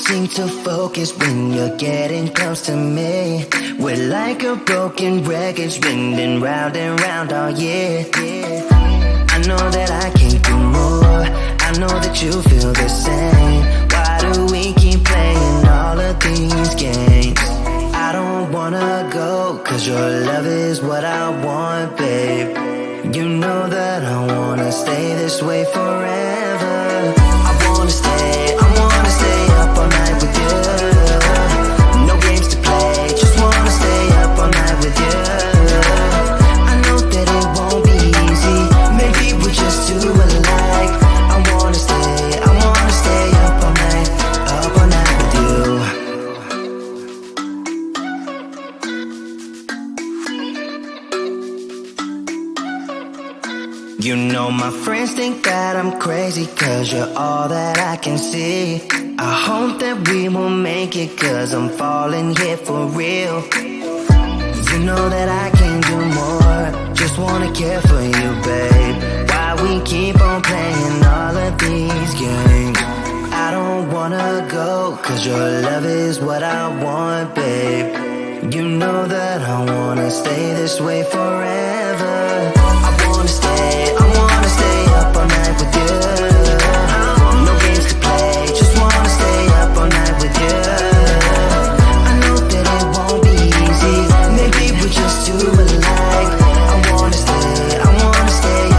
seem to focus when you're getting close to me. We're like a broken record spinning round and round all year. I know that I can't do more. I know that you feel the same. Why do we keep playing all of these games? I don't wanna go, cause your love is what I want, babe. You know that I wanna stay this way forever. I wanna stay up all night with you. No games to play, just wanna stay up all night with you. I know that it won't be easy, maybe we're just too alike. I wanna stay up all night with you. You know my friends think that I'm crazy, cause you're all that I can see. I hope that we will make it, cause I'm falling here for real. You know that I can't do more, just wanna care for you, babe. Why we keep on playing all of these games? I don't wanna go, cause your love is what I want, babe. You know that I wanna stay this way forever. I wanna stay up all night with you. No games to play, just wanna stay up all night with you. I know that it won't be easy, maybe we're just too alike. I wanna stay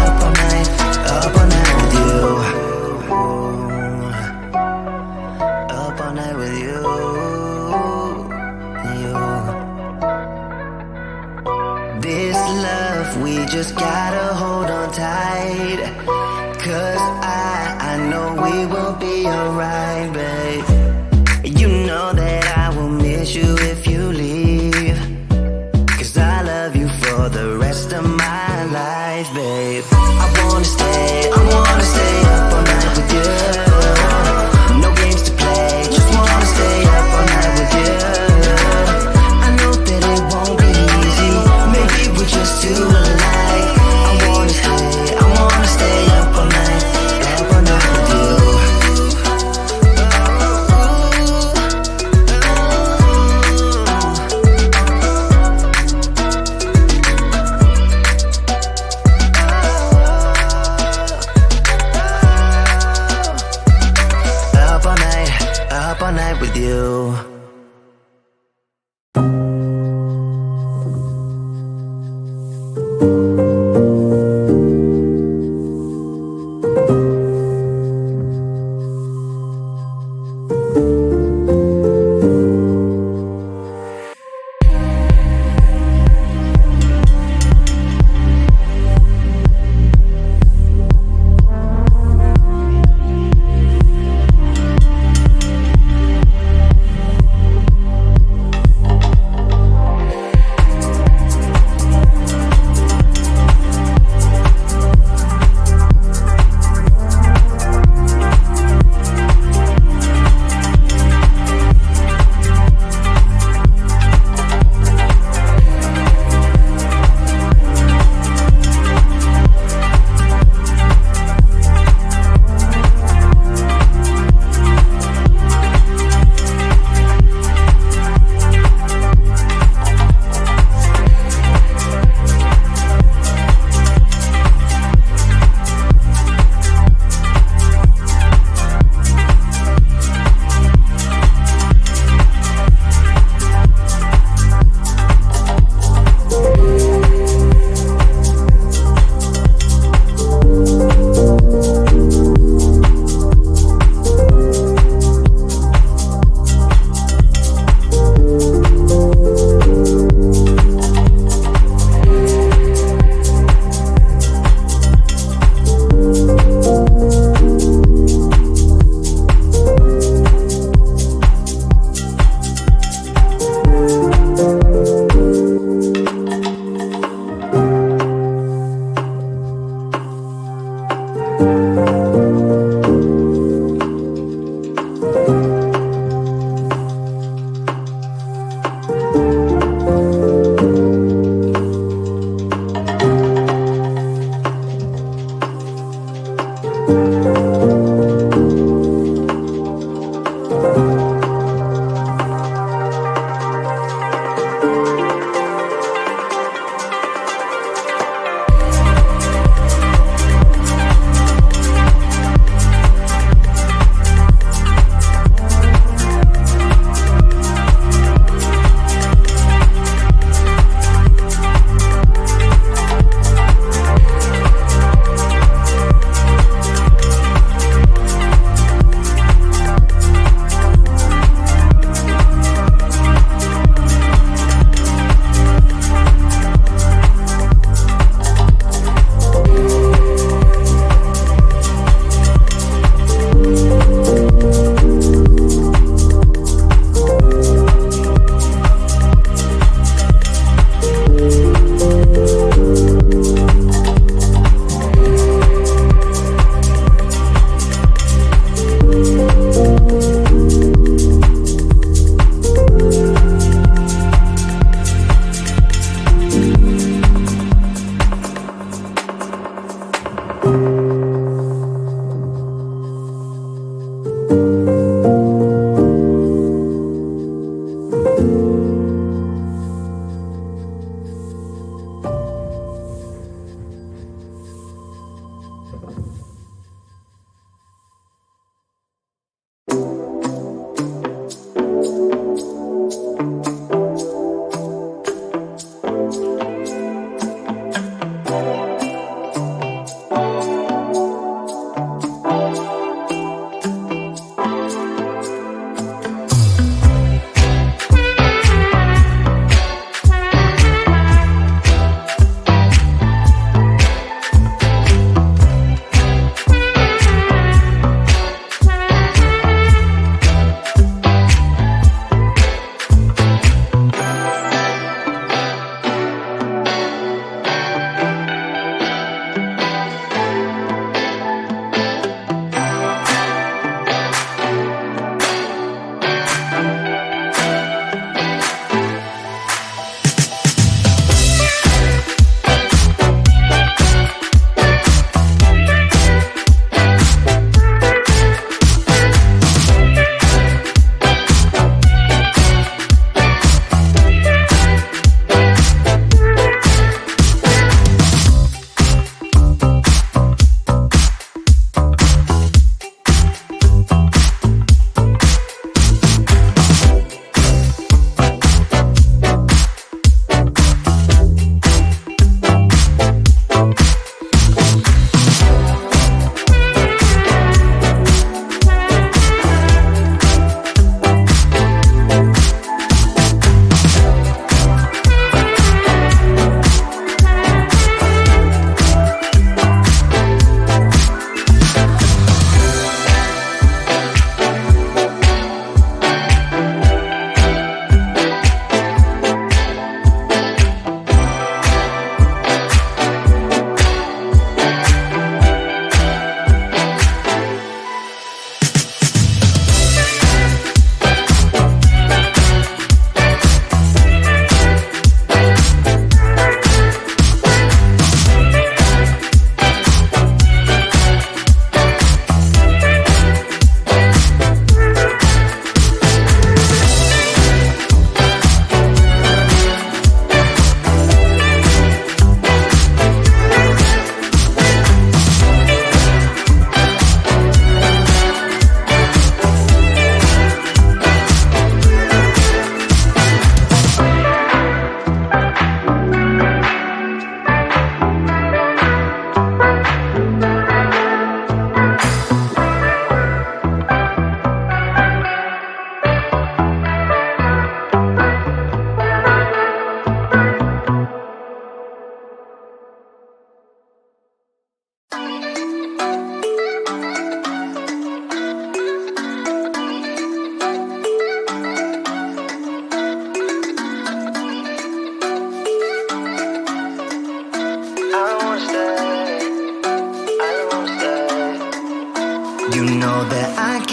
up all night with you. Up all night with you. This love, we just gotta hold on tight. Cause I know we will be alright, babe. You know that I will miss you if you leave. Cause I love you for the rest of my life, babe. I wanna stay up all night with you. No games to play, just wanna stay up all night with you. I know that it won't be easy, maybe we're just too alike. I wanna stay up all night with you.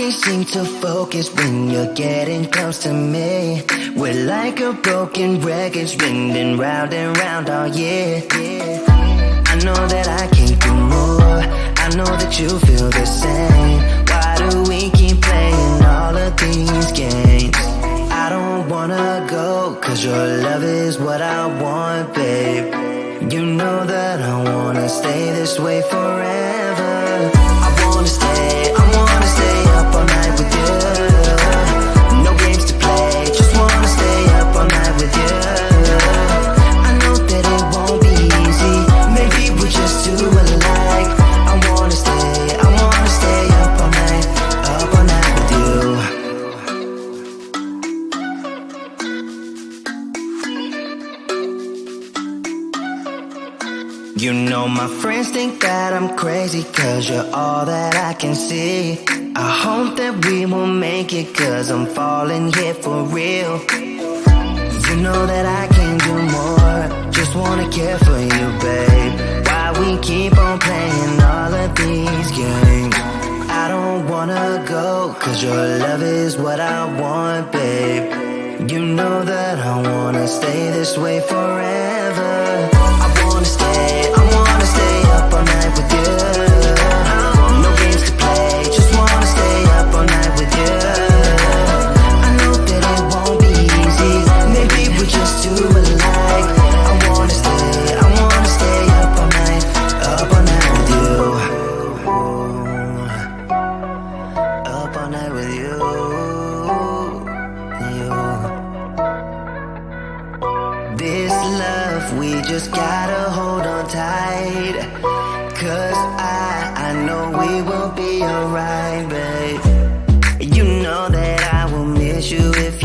can't seem to focus when you're getting close to me. We're like a broken record spinning round and round all year. I know that I can't do more. I know that you feel the same. Why do we keep playing all of these games? I don't wanna go, cause your love is what I want, babe. You know that I wanna stay this way forever. I wanna stay up all night with you. No games to play, just wanna stay up all night with you. I know that it won't be easy, maybe we're just too alike. I wanna stay up all night with you. You know my friends think that I'm crazy, cause you're all that I can see. I hope that we will make it, cause I'm falling here for real. You know that I can't do more, just wanna care for you, babe. Why we keep on playing all of these games? I don't wanna go, cause your love is what I want, babe. You know that I wanna stay this way forever. I wanna stay up all night with you. No games to play, just wanna stay up all night with you. I know that it won't be easy, maybe we're just too alike. I wanna stay up all night with you. Up all night with you. This love, we just gotta hold on tight. Cause I know we will be alright, babe. You know that I will miss you if